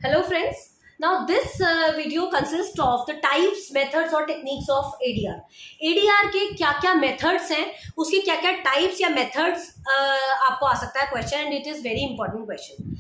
Hello friends. Now this video consists of the types, methods और techniques of ADR. ADR के क्या क्या methods हैं, उसके क्या क्या types या methods आपको आ सकता है question and it is very important question.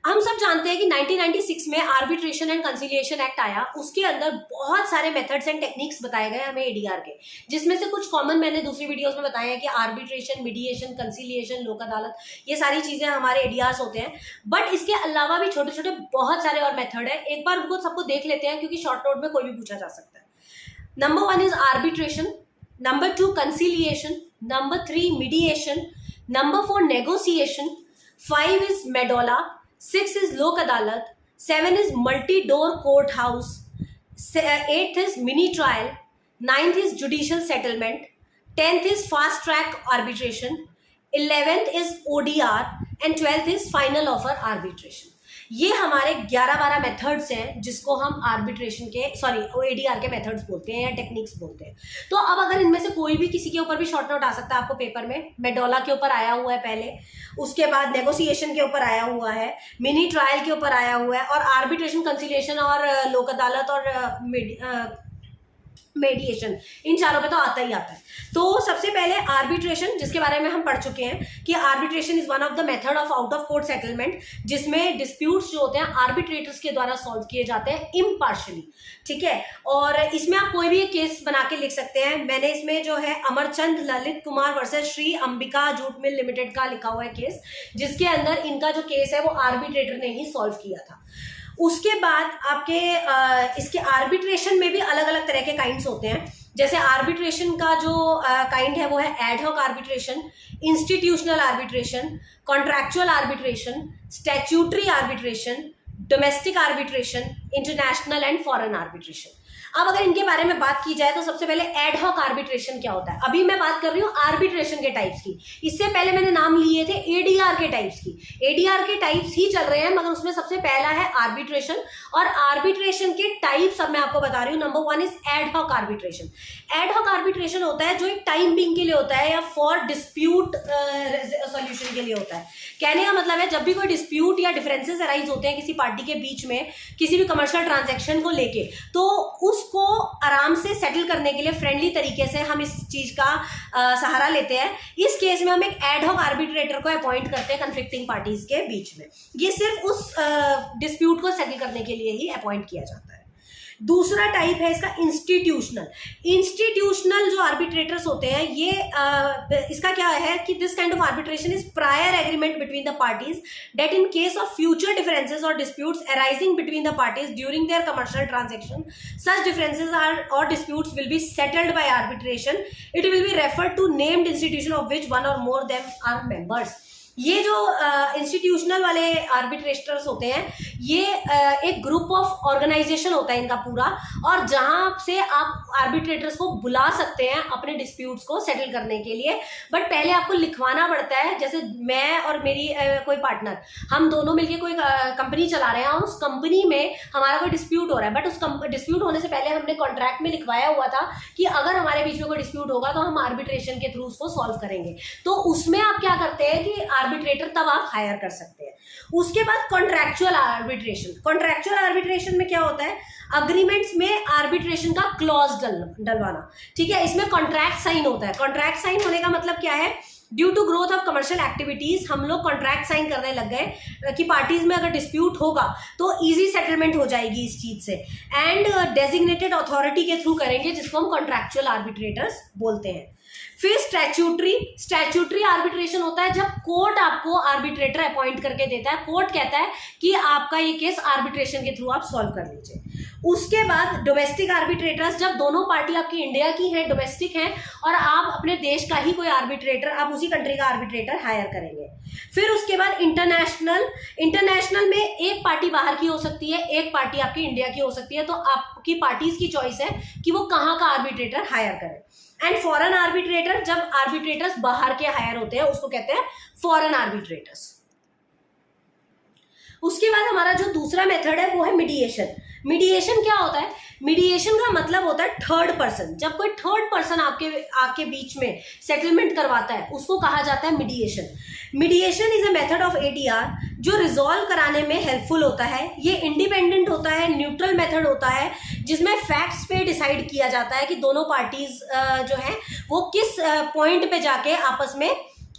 हम सब जानते हैं कि 1996 में आर्बिट्रेशन एंड कंसिलिएशन एक्ट आया, उसके अंदर बहुत सारे मेथड्स एंड टेक्निक्स बताए गए हमें एडीआर के, जिसमें से कुछ कॉमन मैंने दूसरी वीडियोस में बताया है कि आर्बिट्रेशन, मीडिएशन, कंसिलिएशन, लोक अदालत, ये सारी चीजें हमारे एडीआर्स होते हैं। बट इसके अलावा भी छोटे छोटे बहुत सारे और मेथड है, एक बार उनको सबको देख लेते हैं क्योंकि शॉर्ट नोट में कोई भी पूछा जा सकता है। Number 1 is arbitration, number 2 conciliation, number 3 mediation, number 4 negotiation, 5 is medulla, 6 is लोक अदालत, 7 is multi-door court house, 8th is mini trial, 9th is judicial settlement, 10th is fast track arbitration, 11th is ODR and 12th is final offer arbitration. ये हमारे 11-12 methods हैं जिसको हम arbitration के ADR के methods बोलते हैं या टेक्निक्स बोलते हैं। तो अब अगर इनमें से कोई भी किसी के ऊपर भी शॉर्ट नोट आ सकता है आपको पेपर में, मेडोला के ऊपर आया हुआ है पहले, उसके बाद नेगोशिएशन के ऊपर आया हुआ है, मिनी ट्रायल के ऊपर आया हुआ है, और आर्बिट्रेशन, कंसिलिएशन और लोक अदालत और मेडिएशन, इन चारों पे तो आता ही आता है। तो सबसे पहले आर्बिट्रेशन, जिसके बारे में हम पढ़ चुके हैं कि arbitration is one of the method of out of court settlement, जिसमें डिस्प्यूट्स जो होते हैं आर्बिट्रेटर्स के द्वारा सॉल्व किए जाते हैं इम्पार्शियली, ठीक है। और इसमें आप कोई भी केस बना के लिख सकते हैं। मैंने इसमें जो है Amarchand Lalit Kumar versus Shri Ambika jute mill limited का लिखा हुआ है केस, जिसके अंदर इनका जो केस है वो आर्बिट्रेटर ने ही सॉल्व किया था। उसके बाद आपके इसके आर्बिट्रेशन में भी अलग अलग तरह के काइंड्स होते हैं। जैसे आर्बिट्रेशन का जो काइंड है वो है ad hoc arbitration, institutional arbitration, contractual arbitration, statutory arbitration, domestic arbitration, international and foreign arbitration. अब अगर इनके बारे में बात की जाए तो सबसे पहले एड हॉक आर्बिट्रेशन क्या होता है। अभी मैं बात कर रही हूँ आर्बिट्रेशन के टाइप्स की, इससे पहले मैंने नाम लिए थे एडीआर के टाइप्स की। एडीआर के टाइप्स ही चल रहे हैं, मगर उसमें सबसे पहला है आर्बिट्रेशन। और आर्बिट्रेशन के टाइप्स अब मैं आपको बता रही हूँ। Number 1 is ad hoc arbitration. Ad hoc arbitration होता है जो एक टाइम बिंग के लिए होता है या फॉर डिस्प्यूट सॉल्यूशन के लिए होता है। कहने का मतलब है जब भी कोई डिस्प्यूट या डिफरेंसेस अराइज होते हैं किसी पार्टी के बीच में किसी भी कमर्शियल ट्रांजैक्शन को लेके, तो उसको आराम से सेटल करने के लिए फ्रेंडली तरीके से हम इस चीज का सहारा लेते हैं। इस केस में हम एक एड हॉक आर्बिट्रेटर को अपॉइंट करते हैं कन्फ्लिक्टिंग पार्टीज के बीच में। ये सिर्फ उस डिस्प्यूट को सेटल करने के लिए ही अपॉइंट किया जाता है। दूसरा टाइप है इसका इंस्टीट्यूशनल। इंस्टीट्यूशनल जो आर्बिट्रेटर्स होते हैं ये इसका क्या है कि this kind of arbitration is prior agreement between the parties that in case of future differences और disputes arising between the parties during their commercial transaction, such differences or और disputes will be settled by arbitration. It will be referred to named institution of which one or more them are members. ये जो institutional वाले arbitrators होते हैं ये एक group of organisation होता है इनका पूरा, और जहां से आप आर्बिट्रेटर्स को बुला सकते हैं अपने डिस्प्यूट्स को सेटल करने के लिए। बट पहले आपको लिखवाना पड़ता है। जैसे मैं और मेरी कोई पार्टनर, हम दोनों मिलके कोई कंपनी चला रहे हैं और उस कंपनी में हमारा कोई डिस्प्यूट हो रहा है, बट उस डिस्प्यूट होने से पहले हमने कॉन्ट्रैक्ट में लिखवाया हुआ था कि अगर हमारे बीच में कोई डिस्प्यूट होगा तो हम आर्बिट्रेशन के थ्रू उसको सॉल्व करेंगे। तो उसमें आप क्या करते हैं कि आर्बिट्रेटर तब आप हायर कर सकते हैं। उसके बाद कॉन्ट्रैक्चुअल आर्बिट्रेशन। कॉन्ट्रैक्चुअल आर्बिट्रेशन में क्या होता है, अग्रीमेंट्स में आर्बिट्रेशन का क्लॉज डलवाना, ठीक है। इसमें कॉन्ट्रैक्ट साइन होता है। कॉन्ट्रैक्ट साइन होने का मतलब क्या है, due to growth of commercial activities हम लोग कॉन्ट्रैक्ट साइन करने लग गए कि पार्टीज में अगर डिस्प्यूट होगा तो इजी सेटलमेंट हो जाएगी इस चीज से, एंड डेजिग्नेटेड अथॉरिटी के थ्रू करेंगे, जिसको हम कॉन्ट्रैक्चुअल आर्बिट्रेटर्स बोलते हैं। फिर स्टैट्यूटरी आर्बिट्रेशन होता है जब कोर्ट आपको आर्बिट्रेटर अपॉइंट करके देता है। कोर्ट कहता है कि आपका ये केस आर्बिट्रेशन के थ्रू आप सॉल्व कर लीजिए। उसके बाद डोमेस्टिक आर्बिट्रेटर्स, जब दोनों पार्टी आपकी इंडिया की है, डोमेस्टिक है, और आप अपने देश का ही कोई आर्बिट्रेटर, आप उसी कंट्री का आर्बिट्रेटर हायर करेंगे। फिर उसके बाद इंटरनेशनल में एक पार्टी बाहर की हो सकती है, एक पार्टी आपकी इंडिया की हो सकती है, तो आपकी पार्टीज की चॉइस है कि वो कहाँ का आर्बिट्रेटर हायर करें। एंड फॉरेन आर्बिट्रेटर, जब आर्बिट्रेटर्स बाहर के हायर होते हैं उसको कहते हैं फॉरेन आर्बिट्रेटर्स। उसके बाद हमारा जो दूसरा मेथड है वो है मीडिएशन। मीडिएशन क्या होता है? मीडिएशन का मतलब होता है थर्ड पर्सन। जब कोई थर्ड पर्सन आपके बीच में सेटलमेंट करवाता है उसको कहा जाता है mediation. Mediation is a method of ADR जो रिजॉल्व कराने में हेल्पफुल होता है। ये इंडिपेंडेंट होता है, न्यूट्रल मेथड होता है, जिसमें फैक्ट्स पे डिसाइड किया जाता है कि दोनों पार्टीज जो है वो किस पॉइंट पे जाके आपस में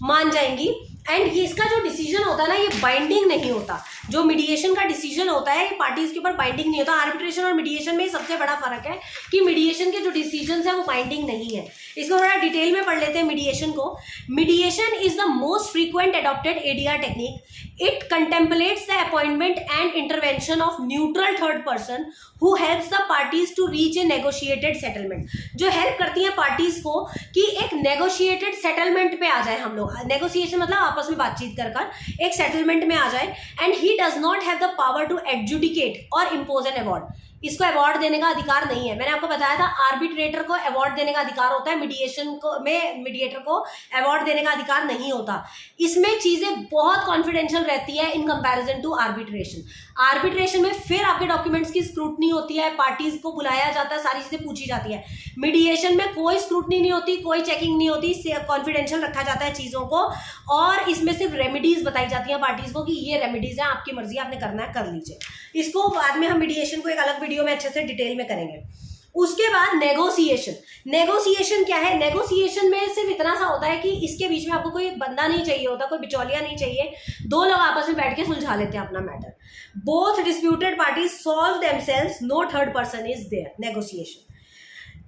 मान जाएंगी। एंड ये इसका जो डिसीजन होता है ना, ये बाइंडिंग नहीं होता। जो मीडिएशन का डिसीजन होता है ये पार्टीज के ऊपर बाइंडिंग नहीं होता। आर्बिट्रेशन और मीडिएशन में सबसे बड़ा फर्क है कि मीडिएशन के जो डिसीजन है वो बाइंडिंग नहीं है। इसको थोड़ा डिटेल में पढ़ लेते हैं मीडिएशन को। Mediation is the most frequent adopted ADR technique. It contemplates the appointment and intervention of neutral third person who helps the parties to reach a negotiated settlement. जो हेल्प करती है पार्टीज को कि एक नेगोशिएटेड सेटलमेंट पे आ जाए हम लोग। नेगोशिएशन मतलब आपस में बातचीत कर एक सेटलमेंट में आ जाए। And he does not have the power to adjudicate और इम्पोज एन अवार्ड। इसको अवार्ड देने का अधिकार नहीं है। मैंने आपको बताया था आर्बिट्रेटर को अवार्ड देने का अधिकार होता है, मीडिएटर को अवार्ड देने का अधिकार नहीं होता। इसमें चीजें बहुत कॉन्फिडेंशियल रहती है in comparison to arbitration. Arbitration में फिर आपके डॉक्यूमेंट्स की स्क्रूटनी होती है, पार्टीज को बुलाया जाता है, सारी चीजें पूछी जाती है। मीडिएशन में कोई स्क्रूटनी नहीं होती, कोई चेकिंग नहीं होती, कॉन्फिडेंशियल रखा जाता है चीजों को, और इसमें सिर्फ रेमेडीज बताई जाती है पार्टीज को कि ये रेमेडीज है, आपकी मर्जी, आपने करना है कर लीजिए। इसको बाद में हम मीडिएशन को एक अलग वीडियो में अच्छे से डिटेल में करेंगे। उसके बाद नेगोशिएशन। नेगोशिएशन क्या है? नेगोशिएशन में सिर्फ इतना सा होता है कि इसके बीच में आपको कोई बंदा नहीं चाहिए होता, कोई बिचौलिया नहीं चाहिए, दो लोग आपस में बैठ के सुलझा लेते हैं अपना matter. Both disputed parties solve themselves, no third person is there. Negotiation.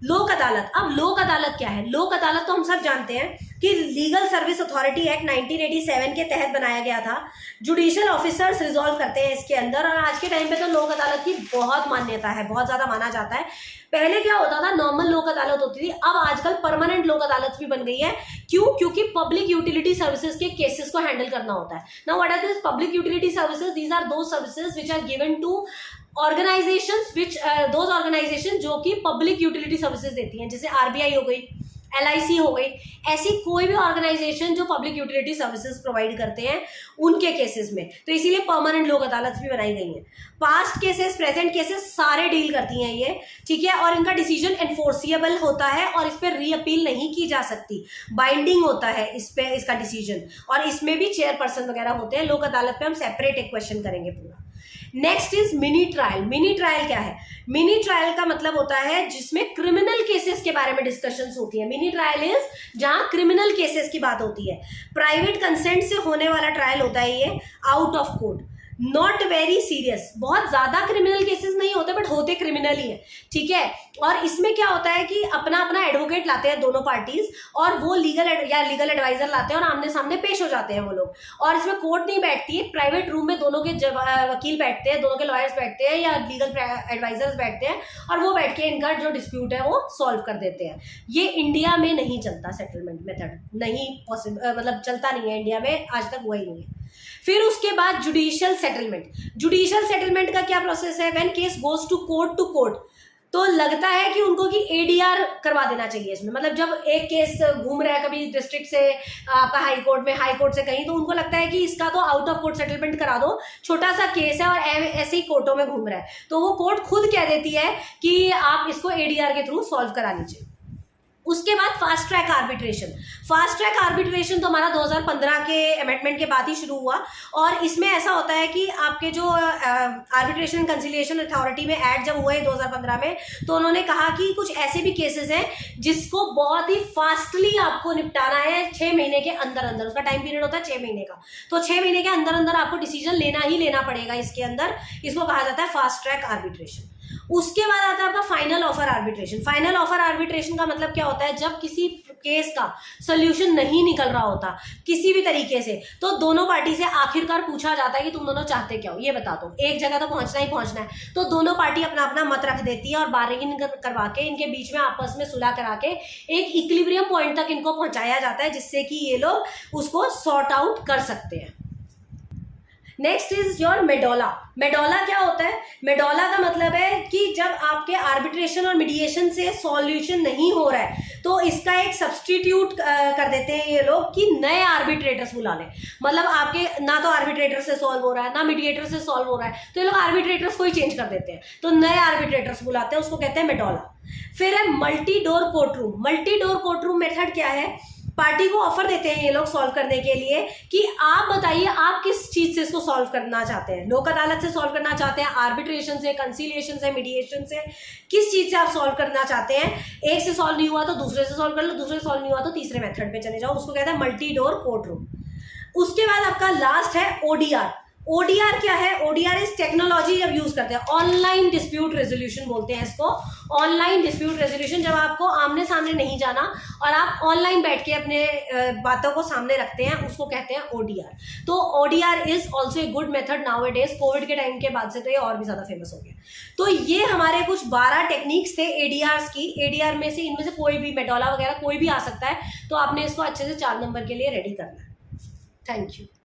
Lok Adalat. अब लोक अदालत क्या है? लोक अदालत तो हम सब जानते हैं कि लीगल सर्विस अथॉरिटी एक्ट 1987 के तहत बनाया गया था। जुडिशियल ऑफिसर्स रिजॉल्व करते हैं इसके अंदर, और आज के टाइम पे तो लोक अदालत की बहुत मान्यता है, बहुत ज्यादा माना जाता है। पहले क्या होता था, नॉर्मल लोक अदालत होती थी, अब आजकल परमानेंट लोक अदालत भी बन गई है। क्यों? क्योंकि पब्लिक यूटिलिटी सर्विसेज के केसेस को हैंडल करना होता है। Now what are this public utility services? These are those services which are given to organisations which those organisation जो कि पब्लिक यूटिलिटी सर्विसेज देती हैं, जैसे आरबीआई हो गई, एलआईसी हो गई, ऐसी कोई भी ऑर्गेनाइजेशन जो पब्लिक यूटिलिटी सर्विसेज प्रोवाइड करते हैं उनके केसेस में। तो इसीलिए परमानेंट लोक अदालत भी बनाई गई हैं। पास्ट केसेस, प्रेजेंट केसेस सारे डील करती हैं ये, ठीक है, और इनका डिसीजन एनफोर्सिएबल होता है और इस पर रीअपील नहीं की जा सकती, बाइंडिंग होता है इस पे इसका डिसीजन, और इसमें भी चेयरपर्सन वगैरह होते हैं। लोक अदालत पे हम सेपरेट एक क्वेश्चन करेंगे पूरा। Next is mini trial. Mini trial क्या है? मिनी ट्रायल का मतलब होता है जिसमें क्रिमिनल केसेस के बारे में डिस्कशंस होती है। मिनी ट्रायल इज जहां क्रिमिनल केसेस की बात होती है। प्राइवेट कंसेंट से होने वाला ट्रायल होता है ये, out of court, not very serious. बहुत ज्यादा क्रिमिनल केसेस नहीं होते बट होते क्रिमिनल ही है, ठीक है। और इसमें क्या होता है कि अपना अपना एडवोकेट लाते हैं दोनों पार्टीज, और वो लीगल एडवाइजर लाते हैं और आमने सामने पेश हो जाते हैं वो लोग। और इसमें कोर्ट नहीं बैठती है, प्राइवेट रूम में दोनों के वकील बैठते हैं, दोनों के लॉयर्स बैठते हैं या लीगल एडवाइजर्स बैठते हैं, और वो बैठ के इनका जो डिस्प्यूट है वो सॉल्व कर देते हैं। ये इंडिया में नहीं चलता, सेटलमेंट मेथड नहीं पॉसिबल, मतलब चलता नहीं है इंडिया में, आज तक हुआ ही नहीं है। फिर उसके बाद जुडिशियल सेटलमेंट। जुडिशियल सेटलमेंट का क्या प्रोसेस है? When case goes to court, तो लगता है कि उनको कि एडीआर करवा देना चाहिए इसमें। मतलब जब एक केस घूम रहा है कभी डिस्ट्रिक्ट से आपका हाई कोर्ट में, हाई कोर्ट से कहीं, तो उनको लगता है कि इसका तो आउट ऑफ कोर्ट सेटलमेंट करा दो, छोटा सा केस है और ऐसे ही कोर्टों में घूम रहा है, तो वो कोर्ट खुद कह देती है कि आप इसको एडीआर के थ्रू सॉल्व करा लीजिए। उसके बाद fast track arbitration. Fast track arbitration तो हमारा 2015 के अमेंडमेंट के बाद ही शुरू हुआ, और इसमें ऐसा होता है कि आपके जो आर्बिट्रेशन कंसिलिएशन अथॉरिटी में ऐड जब हुए 2015 में, तो उन्होंने कहा कि कुछ ऐसे भी केसेस हैं जिसको बहुत ही फास्टली आपको निपटाना है 6 महीने के अंदर अंदर। उसका टाइम पीरियड होता है 6 महीने का, तो 6 महीने के अंदर अंदर आपको डिसीजन लेना ही लेना पड़ेगा इसके अंदर। इसको कहा जाता है फास्ट ट्रैक आर्बिट्रेशन। उसके बाद आता है आपका final offer arbitration. Final offer arbitration का मतलब क्या होता है? जब किसी केस का सोल्यूशन नहीं निकल रहा होता किसी भी तरीके से, तो दोनों पार्टी से आखिरकार पूछा जाता है कि तुम दोनों चाहते क्या हो, ये बता दो। एक जगह तो पहुंचना ही पहुंचना है, तो दोनों पार्टी अपना अपना मत रख देती है और बार्गेनिंग करवा के इनके बीच में आपस में सुलह करा के एक इक्विलिब्रियम पॉइंट तक इनको पहुंचाया जाता है, जिससे कि ये लोग उसको सॉर्ट आउट कर सकते हैं। Next is your medulla. Medulla क्या होता है? मेडोला का मतलब है कि जब आपके आर्बिट्रेशन और मीडिएशन से सॉल्यूशन नहीं हो रहा है तो इसका एक सब्सटीट्यूट कर देते हैं ये लोग कि नए आर्बिट्रेटर्स बुला लें। मतलब आपके ना तो आर्बिट्रेटर से सॉल्व हो रहा है ना मीडिएटर से सॉल्व हो रहा है, तो ये लोग आर्बिट्रेटर्स को ही चेंज कर देते हैं, तो नए आर्बिट्रेटर्स बुलाते हैं, उसको कहते हैं मेडोला। फिर है multi door courtroom. Multi door courtroom method क्या है? पार्टी को ऑफर देते हैं ये लोग सॉल्व करने के लिए कि आप बताइए आप किस चीज से इसको सॉल्व करना चाहते हैं। लोक अदालत से सॉल्व करना चाहते हैं, आर्बिट्रेशन से, कंसीलिएशन से, मीडिएशन से, किस चीज से आप सॉल्व करना चाहते हैं। एक से सॉल्व नहीं हुआ तो दूसरे से सॉल्व कर लो, दूसरे से सॉल्व नहीं हुआ तो तीसरे मेथड पे चले जाओ, उसको कहते हैं मल्टी डोर कोर्टरूम। उसके बाद आपका लास्ट है ओडीआर। ओडीआर क्या है? ओडीआर इस टेक्नोलॉजी जब यूज करते हैं, ऑनलाइन डिस्प्यूट रेजोल्यूशन बोलते हैं इसको। ऑनलाइन डिस्प्यूट रेजोल्यूशन, जब आपको आमने सामने नहीं जाना और आप ऑनलाइन बैठ के अपने बातों को सामने रखते हैं, उसको कहते हैं ओडीआर। तो ODR is also a good method now it is. Covid के टाइम के बाद से तो ये और भी ज्यादा फेमस हो गया। तो ये हमारे कुछ 12 टेक्निक्स थे एडीआर की। एडीआर में से इनमें से कोई भी, मेडोला वगैरह कोई भी आ सकता है, तो आपने इसको अच्छे से 4 नंबर के लिए रेडी करना है। Thank you.